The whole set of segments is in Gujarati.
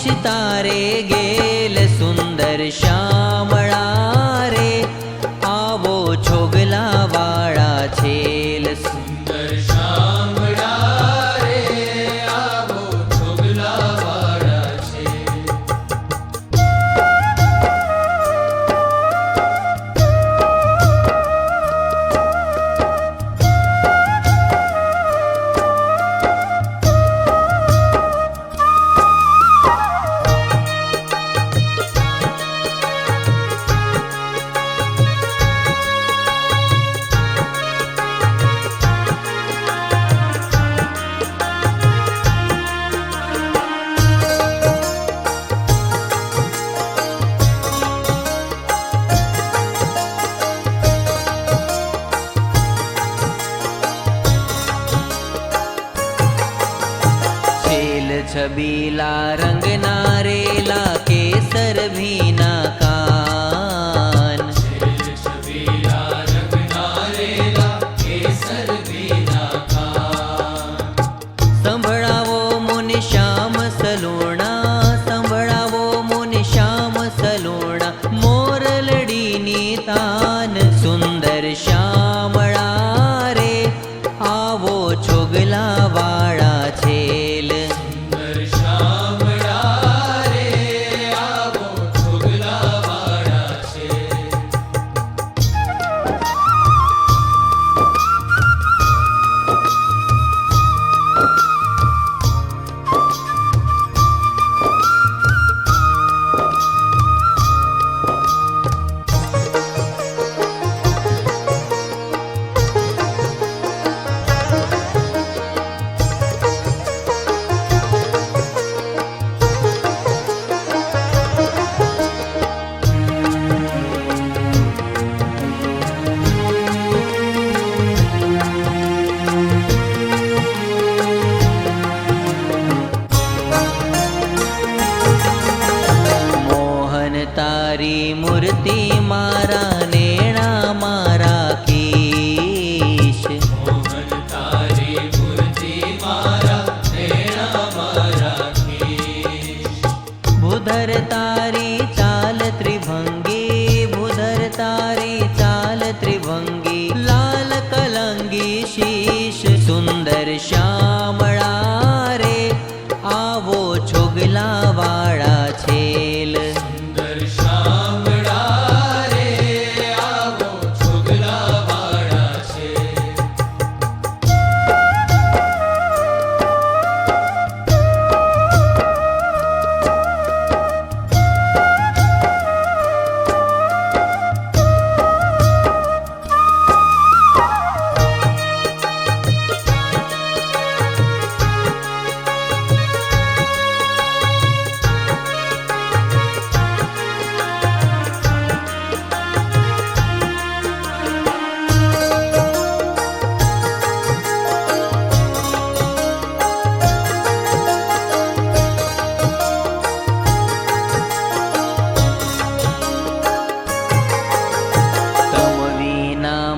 મોનીશ તારે ગેલ સુંદર શ્યામળા રે, આવો છોગલા વાળા છેલ. સુંદર શ્યામળા રે, આવો છોગલા વાળા છે. છબીલા રંગના રેલા કેસર ભીના કાન, છબીલા રંગના રેલા કેસર ભીના કાન. સંભળાવો મુનિ શ્યામ સલુણા, સંભળાવો મુનિ શ્યામ સલુણા, મોરલડીની તાન. સુંદર શ્યામળા રે, આવો છોગલા વાળા છેલ. તારી મૂર્તિ મારા નેણા મારા કીશ. મોહન તારી મૂર્તિ મારા નેણા મારા કીશ. ભૂધર તારી ચાલ ત્રિભંગી, ભૂધર તારી ચાલ ત્રિભંગી, લાલ કલંગી શીશ. સુંદર શ્યામળા રે, આવો છોગલા વાળા છેલ. શ્યામળા રે, આવો છોગલા વાળા છે.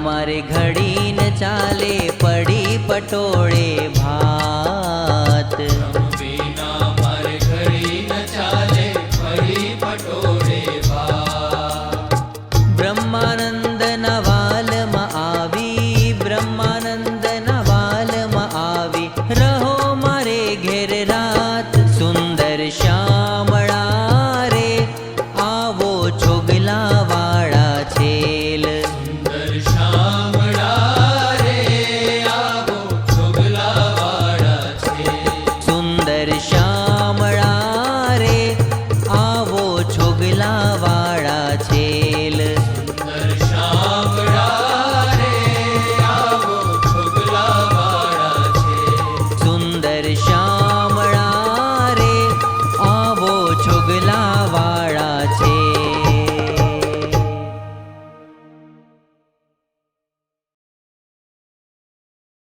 મારે ઘડી ન ચાલે, પડી પટોળે ભાત. વિના મારે ઘડી ન ચાલે, પડી પટોળે ભાત. બ્રહ્માનંદના વાલમાં આવી, બ્રહ્માનંદના વાલમાં આવી, રહો મારે ઘેર રાત. સુંદર શ્યામ